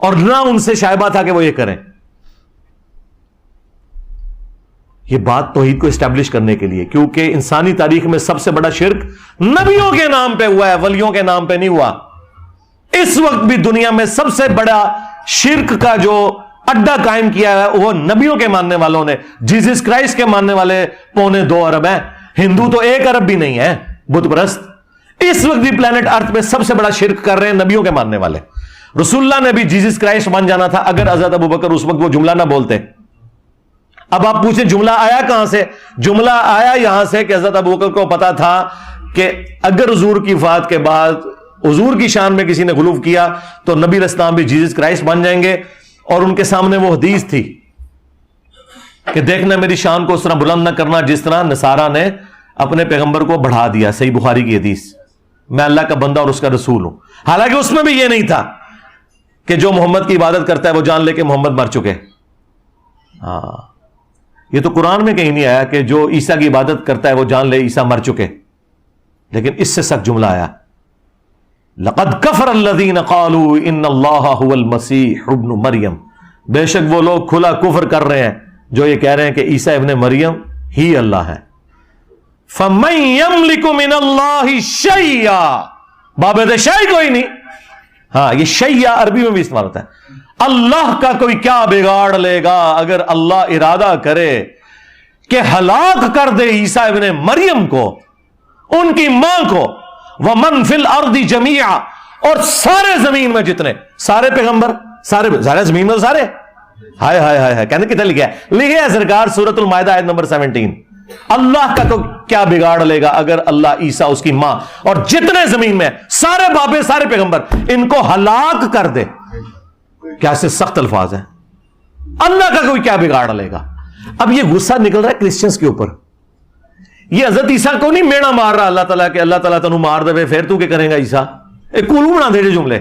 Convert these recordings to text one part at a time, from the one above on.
اور نہ ان سے شائبہ تھا کہ وہ یہ کریں. یہ بات توحید کو اسٹیبلش کرنے کے لیے, کیونکہ انسانی تاریخ میں سب سے بڑا شرک نبیوں کے نام پہ ہوا ہے, ولیوں کے نام پہ نہیں ہوا. اس وقت بھی دنیا میں سب سے بڑا شرک کا جو اڈا قائم کیا ہے وہ نبیوں کے ماننے والوں نے. جیزس کرائسٹ کے ماننے والے 2.25 ارب ہیں, ہندو تو 1 ارب بھی نہیں ہے بت پرست. اس وقت بھی پلانٹ ارتھ میں سب سے بڑا شرک کر رہے ہیں نبیوں کے ماننے والے. رسول اللہ نے بھی جیزس کرائسٹ مان جانا تھا اگر حضرت ابو بکر اس وقت وہ جملہ نہ بولتے. اب آپ پوچھیں جملہ آیا کہاں سے؟ جملہ آیا یہاں سے کہ حضرت ابو بکر کو پتا تھا کہ اگر حضور کی وفات کے بعد حضور کی شان میں کسی نے غلو کیا تو نبی علیہ السلام بھی جیزس کرائسٹ بن جائیں گے. اور ان کے سامنے وہ حدیث تھی کہ دیکھنا میری شان کو اس طرح بلند نہ کرنا جس طرح نصارہ نے اپنے پیغمبر کو بڑھا دیا. صحیح بخاری کی حدیث, میں اللہ کا بندہ اور اس کا رسول ہوں. حالانکہ اس میں بھی یہ نہیں تھا کہ جو محمد کی عبادت کرتا ہے وہ جان لے کہ محمد مر چکے. ہاں, یہ تو قرآن میں کہیں نہیں آیا کہ جو عیسیٰ کی عبادت کرتا ہے وہ جان لے عیسیٰ مر چکے. لیکن اس سے سخت جملہ آیا, لقد کفر الذین قالوا ان اللہ هو المسیح ابن مریم. بے شک وہ لوگ کھلا کفر کر رہے ہیں جو یہ کہہ رہے ہیں کہ عیسیٰ ابن مریم ہی اللہ ہے. فمن یملک من اللہ شیئا, بابد شیء کوئی نہیں. ہاں, یہ شیء عربی میں بھی استعمال ہوتا ہے. اللہ کا کوئی کیا بگاڑ لے گا اگر اللہ ارادہ کرے کہ ہلاک کر دے عیسیٰ ابن مریم کو, ان کی ماں کو, ومن فی الارض جمیعا, اور سارے زمین میں جتنے سارے پیغمبر, سارے زمین میں سارے. ہائے ہائے ہائے, کہنے کتنے لکھا ہے؟ لکھا ہے سرکار سورۃ المائدہ آیت نمبر 17. اللہ کا تو کیا بگاڑ لے گا اگر اللہ عیسیٰ اس کی ماں اور جتنے زمین میں سارے بابے سارے پیغمبر ان کو ہلاک کر دے. کیا سے سخت الفاظ ہیں, اللہ کا کوئی کیا بگاڑ لے گا. اب یہ غصہ نکل رہا ہے کرسچنز کے اوپر. یہ حضرت عیسیٰ کو نہیں میڑا مار رہا اللہ تعالیٰ کہ اللہ تعالیٰ تنوں مار دے پھر تو کیا کرے گا عیسیٰ. ایک کولو بنا دے جملے.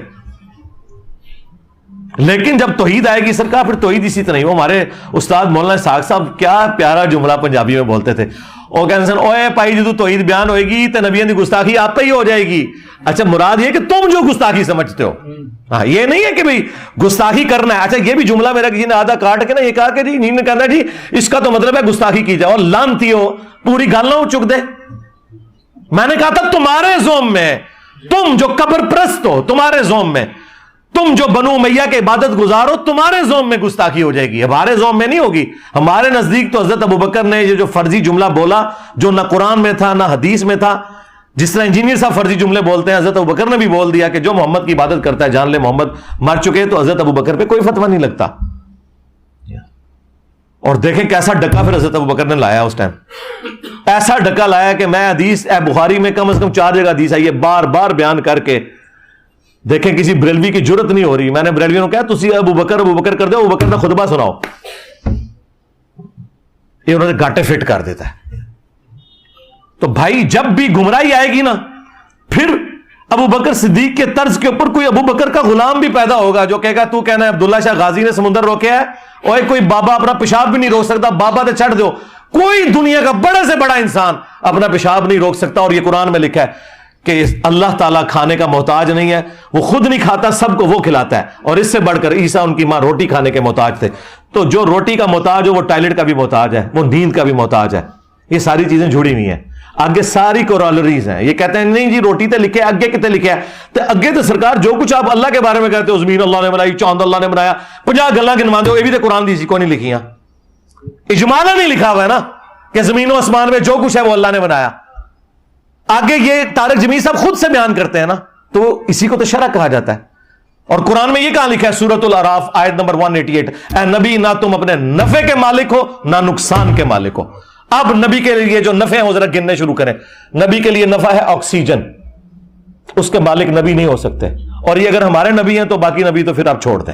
لیکن جب توحید آئے گی سرکار پھر توحید اسی طرح. وہ ہمارے استاد مولانا اسحاق صاحب کیا پیارا جملہ پنجابی میں بولتے تھے. وہ کہتے ہیں اوے بھائی جدو توحید بیان ہوئے گی تو نبیوں کی گستاخی آپ پہ ہی ہو جائے گی. اچھا, مراد یہ کہ تم جو گستاخی سمجھتے ہو, ہاں یہ نہیں ہے کہ بھئی گستاخی کرنا ہے. اچھا, یہ بھی جملہ میرا کسی نے آدھا کاٹ کے نا یہ کہا کہ جی نہیں کہنا جی اس کا تو مطلب ہے گستاخی کی جائے, اور لانتی ہو پوری گل نہ چک دے. میں نے کہا تھا تمہارے زوم میں, تم جو قبر پرست ہو تمہارے زوم میں, تم جو بنو امیہ کے عبادت گزارو تمہارے زوم میں گستاخی ہو جائے گی, ہمارے زوم میں نہیں ہوگی. ہمارے نزدیک تو حضرت ابوبکر نے یہ جو فرضی جملہ بولا جو نہ قرآن میں تھا نہ حدیث میں تھا, جس طرح انجینئر صاحب فرضی جملے بولتے ہیں, حضرت ابوبکر نے بھی بول دیا کہ جو محمد کی عبادت کرتا ہے جان لے محمد مر چکے. تو حضرت ابوبکر پہ کوئی فتویٰ نہیں لگتا. اور دیکھیں کیسا ڈکا پھر حضرت ابوبکر نے لایا اس ٹائم. ایسا ڈکا لایا کہ میں حدیث بخاری میں کم از کم 4 جگہ حدیث ہے یہ بار بار بیان کر کے دیکھیں کسی بریلوی کی جرت نہیں ہو رہی. میں نے بریلویوں کو کہا تسی ابوبکر کر دو, ابوبکر کا خطبہ سناؤ. یہ انہوں نے گاٹے فٹ کر دیتا ہے. تو بھائی جب بھی گمراہی آئے گی نا پھر ابوبکر صدیق کے طرز کے اوپر کوئی ابوبکر کا غلام بھی پیدا ہوگا جو کہے گا تو کہنا ہے عبداللہ شاہ غازی نے سمندر روکیا ہے, اور کوئی بابا اپنا پیشاب بھی نہیں روک سکتا, بابا تے چڑھ دو. کوئی دنیا کا بڑے سے بڑا انسان اپنا پیشاب نہیں روک سکتا. اور یہ قرآن میں لکھا ہے کہ اللہ تعالیٰ کھانے کا محتاج نہیں ہے, وہ خود نہیں کھاتا سب کو وہ کھلاتا ہے. اور اس سے بڑھ کر عیسیٰ ان کی ماں روٹی کھانے کے محتاج تھے. تو جو روٹی کا محتاج ہو وہ ٹائلٹ کا بھی محتاج ہے, وہ نیند کا بھی محتاج ہے. یہ ساری چیزیں جڑی ہوئی ہیں. آگے ساری کورالریز ہیں. یہ کہتے ہیں نہیں جی روٹی تے لکھے اگے کتے لکھے ہے تو اگے تو سرکار جو کچھ آپ اللہ کے بارے میں کہتے ہو زمین اللہ نے بنائی, چاند اللہ نے بنایا, 50 گلاں گنوا دو, یہ بھی تو قرآن دی سی کو نہیں لکھیاں. اجمالا نہیں لکھا ہوا ہے نا کہ زمین و آسمان میں جو کچھ ہے وہ اللہ نے بنایا. آگے یہ طارق جمیل صاحب خود سے بیان کرتے ہیں نا, تو اسی کو تو شرع کہا جاتا ہے. اور قرآن میں یہ کہاں لکھا ہے سورۃ الاعراف آیت نمبر 188, اے نبی نہ تم اپنے نفع کے مالک ہو نہ نقصان کے مالک ہو. اب نبی کے لیے جو نفع ہیں وہ ذرا گننے شروع کریں. نبی کے لیے نفع ہے آکسیجن, اس کے مالک نبی نہیں ہو سکتے. اور یہ اگر ہمارے نبی ہیں تو باقی نبی تو پھر آپ چھوڑ دیں.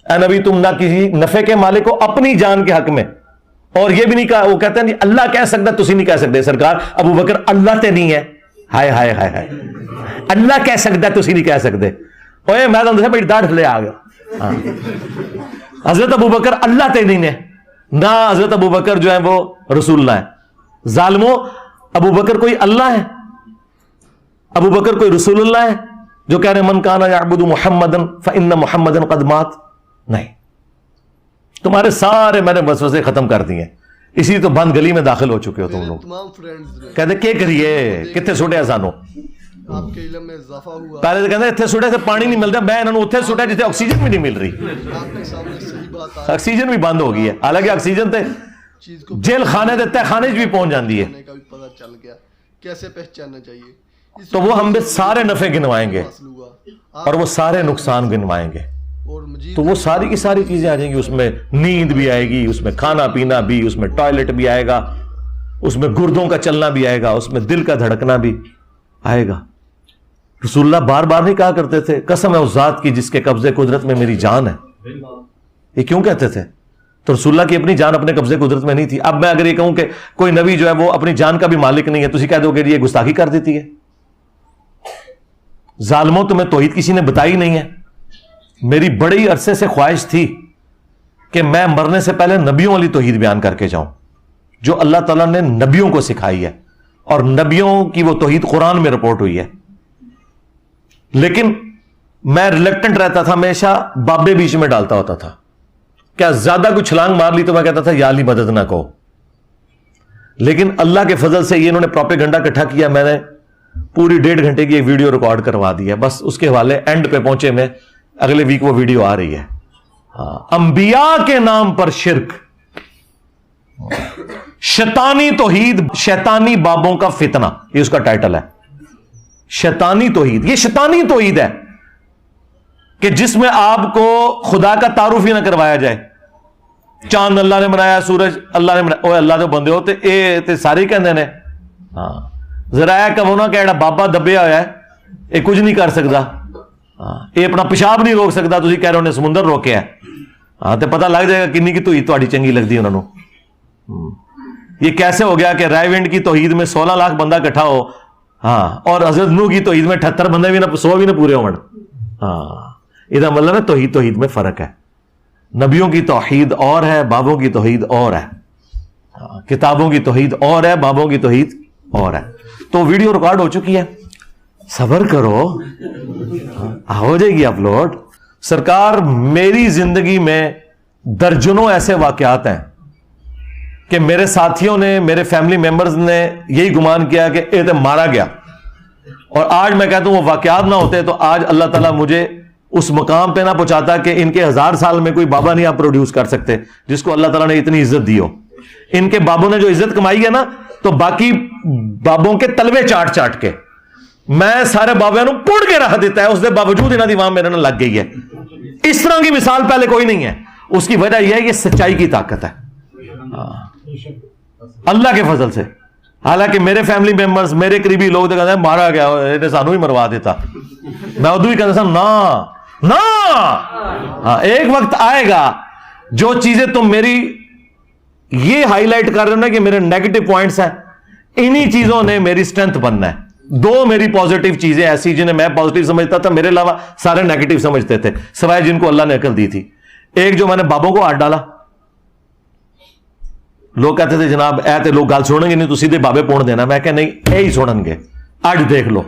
اے نبی تم نہ کسی نفع کے مالک ہو اپنی جان کے حق میں. اور یہ بھی نہیں کہا, وہ کہتے ہیں اللہ کہہ سکتا تسی نہیں کہہ سکتے. سرکار ابوبکر اللہ تے نہیں ہے, ہائے ہائے ہائے ہائے, اللہ کہہ سکتا تسی نہیں کہہ سکتے. اوے میں تو بڑی ڈاڑھ لے آ گیا. حضرت ابوبکر اللہ تے نہیں ہے, نہ حضرت ابوبکر جو ہے وہ رسول اللہ ہے. ظالموں, ابوبکر کوئی اللہ ہے, ابوبکر کوئی رسول اللہ ہے. جو کہہ رہے من کانا یعبد محمدن فإن محمدن قد مات. نہیں, تمہارے سارے میں نے وسوسے ختم کر دیے, اسی تو بند گلی میں داخل ہو چکے ہو تم لوگ. تمام فرینڈز کہتے کیا کریے کتنے سٹیا سانو, آپ کے علم میں اضافہ ہوا. پہلے تو کہتے اتنے سٹے سے پانی نہیں ملتا, میں انہوں نے اتنے سٹیا جتنے آکسیجن بھی نہیں مل رہی, آپ کے سامنے صحیح بات آ آکسیجن بھی بند ہو گئی ہے. حالانکہ آکسیجن تے چیز کو جیل خانے دیتا ہے, خانے بھی پہنچ جاتی ہے. کا بھی پتہ چل گیا کیسے پہچاننا چاہیے. تو وہ ہم پہ سارے نفع گنوائیں گے حاصل ہوا اور وہ سارے نقصان گنوائیں گے. اور مجید تو وہ ساری کی ساری چیزیں آ جائیں گی. اس میں نیند بھی آئے گی, اس میں کھانا پینا بھی, اس میں ٹوائلٹ بھی آئے گا, اس میں گردوں کا چلنا بھی آئے گا, اس میں دل کا دھڑکنا بھی آئے گا. رسول اللہ بار بار نہیں کہا کرتے تھے قسم ہے اس ذات کی جس کے قبضے قدرت میں میری جان ہے. یہ کیوں کہتے تھے؟ تو رسول اللہ کی اپنی جان اپنے قبضے قدرت میں نہیں تھی. اب میں اگر یہ کہوں کہ کوئی نبی جو ہے وہ اپنی جان کا بھی مالک نہیں ہے تو اسی کہہ دو کہ یہ گستاخی کر دیتی ہے. ظالموں تمہیں توحید کسی نے بتائی نہیں ہے. میری بڑی عرصے سے خواہش تھی کہ میں مرنے سے پہلے نبیوں والی توحید بیان کر کے جاؤں جو اللہ تعالیٰ نے نبیوں کو سکھائی ہے, اور نبیوں کی وہ توحید قرآن میں رپورٹ ہوئی ہے. لیکن میں ریلیکٹنٹ رہتا تھا, ہمیشہ بابے بیچ میں ڈالتا ہوتا تھا. کیا زیادہ کوئی چھلانگ مار لی تو میں کہتا تھا یا علی مدد نہ کہو. لیکن اللہ کے فضل سے یہ انہوں نے پروپیگنڈا اکٹھا کیا, میں نے پوری 1.5 گھنٹے کی ایک ویڈیو ریکارڈ کروا دی ہے. بس اس کے حوالے اینڈ پہ پہنچے میں, اگلے ویک وہ ویڈیو آ رہی ہے. انبیاء کے نام پر شرک, شیطانی توحید, شیطانی بابوں کا فتنہ, یہ اس کا ٹائٹل ہے. شیطانی توحید, یہ شیطانی توحید ہے کہ جس میں آپ کو خدا کا تعارف ہی نہ کروایا جائے. چاند اللہ نے بنایا, سورج اللہ نے بنایا, اوے اللہ دے بندے ہو تے سارے کہندے نے. ہاں ذرا کہ وہ نہ کہ بابا دبیا ہوا ہے یہ کچھ نہیں کر سکتا, یہ اپنا پیشاب نہیں روک سکتا, تسی کہہ رہے ہو سمندر روکیا. ہاں تو پتہ لگ جائے گا کنی کی توحید تہاڈی چنگی لگدی انہوں نے. یہ کیسے ہو گیا کہ رائے ونڈ کی توحید میں 16 لاکھ بندہ اکٹھا ہو, ہاں, اور حضرت نوح کی توحید میں 78 بندے بھی نہ 100 بھی نہ پورے ہون. ہاں یہ مطلب ہے توحید میں فرق ہے. نبیوں کی توحید اور ہے, بابوں کی توحید اور ہے. کتابوں کی توحید اور ہے, بابوں کی توحید اور ہے. تو ویڈیو ریکارڈ ہو چکی ہے, صبر کرو, ہو جائے گی اپلوڈ. سرکار میری زندگی میں درجنوں ایسے واقعات ہیں کہ میرے ساتھیوں نے, میرے فیملی ممبرز نے یہی گمان کیا کہ یہ تو مارا گیا, اور آج میں کہتا ہوں وہ واقعات نہ ہوتے تو آج اللہ تعالیٰ مجھے اس مقام پہ نہ پہنچاتا کہ ان کے 1000 سال میں کوئی بابا نہیں آپ پروڈیوس کر سکتے جس کو اللہ تعالیٰ نے اتنی عزت دی ہو. ان کے بابوں نے جو عزت کمائی ہے نا, تو باقی بابوں کے تلوے چاٹ چاٹ کے میں سارے بابوں نو پڑ کے رکھ دیتا ہے, اس دے باوجود انہاں دی وہاں میرے نہ لگ گئی ہے. اس طرح کی مثال پہلے کوئی نہیں ہے. اس کی وجہ یہ ہے یہ سچائی کی طاقت ہے اللہ کے فضل سے. حالانکہ میرے فیملی ممبرز, میرے قریبی لوگ تو کہتے ہیں مارا گیا, انہیں سانو ہی مروا دیتا. میں ادو ہی کہتا تھا نا, ہاں ایک وقت آئے گا جو چیزیں تم میری یہ ہائی لائٹ کر رہے ہو نا کہ میرے نیگیٹو پوائنٹس ہیں, انہی چیزوں نے میری اسٹرینتھ بننا ہے. 2 میری پازیٹیو چیزیں ایسی جنہیں میں پازیٹیو سمجھتا تھا, میرے علاوہ سارے نیگیٹو سمجھتے تھے, سوائے جن کو اللہ نے عقل دی تھی. ایک جو میں نے بابوں کو ہاتھ ڈالا, لوگ کہتے تھے جناب اے تے لوگ گل سنیں گے نہیں تو سیدھے بابے پون دینا. میں کہ نہیں اے ہی سنن گے. اج دیکھ لو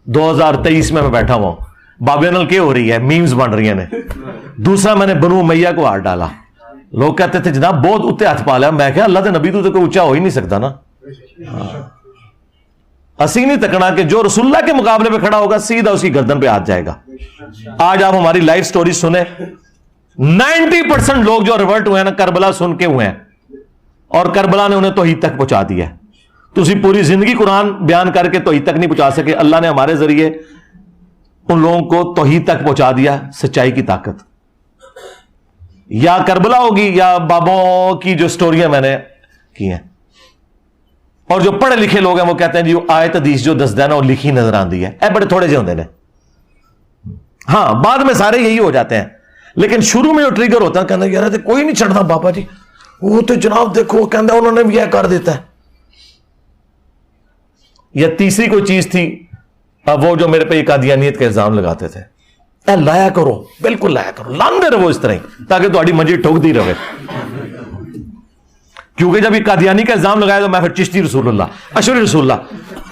2023 میں بیٹھا ہوا ہوں, بابے نال کیا ہو رہی ہے, میمز بن رہی ہیں. دوسرا میں نے بنو امیہ کو ہاتھ ڈالا, لوگ کہتے تھے جناب بہت اتنے ہاتھ پا لیا. میں کہا اللہ دے نبی تو کوئی اونچا ہو ہی نہیں سکتا نا. اسی نہیں تکنا کہ جو رسول اللہ کے مقابلے پہ کھڑا ہوگا سیدھا اس کی گردن پہ ہاتھ جائے گا. آج آپ ہماری لائف سٹوری سنیں, 90% لوگ جو ریورٹ ہوئے ہیں نا کربلا سن کے ہوئے ہیں, اور کربلا نے انہیں توحید تک پہنچا دیا ہے. تو اسی پوری زندگی قرآن بیان کر کے توحید تک نہیں پہنچا سکے. اللہ نے ہمارے ذریعے ان لوگوں کو توحید تک پہنچا دیا. سچائی کی طاقت یا کربلا ہوگی یا بابوں کی جو سٹوریاں میں نے کی ہیں. اور جو پڑھے لکھے لوگ ہیں وہ کہتے ہیں جی آیت حدیث جو دس دینا وہ لکھی نظر آتی ہے, اے بڑے تھوڑے سے ہوتے ہیں. ہاں بعد میں سارے یہی ہو جاتے ہیں, لیکن شروع میں جو ٹریگر ہوتا ہے کہنا یار کوئی نہیں چڑھتا بابا جی, وہ تو جناب دیکھو کہنا انہوں نے بھی یہ کر دیتا ہے. یا تیسری کوئی چیز تھی وہ جو میرے پہ یہ قادیانیت کا الزام لگاتے تھے, اے لایا کرو, بالکل لایا کرو, لاندے رہو اس طرح ہی تاکہ تہاڈی منجی ٹھوکدی رہے. کیونکہ جب یہ قادیانی کا الزام لگایا تو میں پھر چشتی رسول اللہ, اشعری رسول اللہ,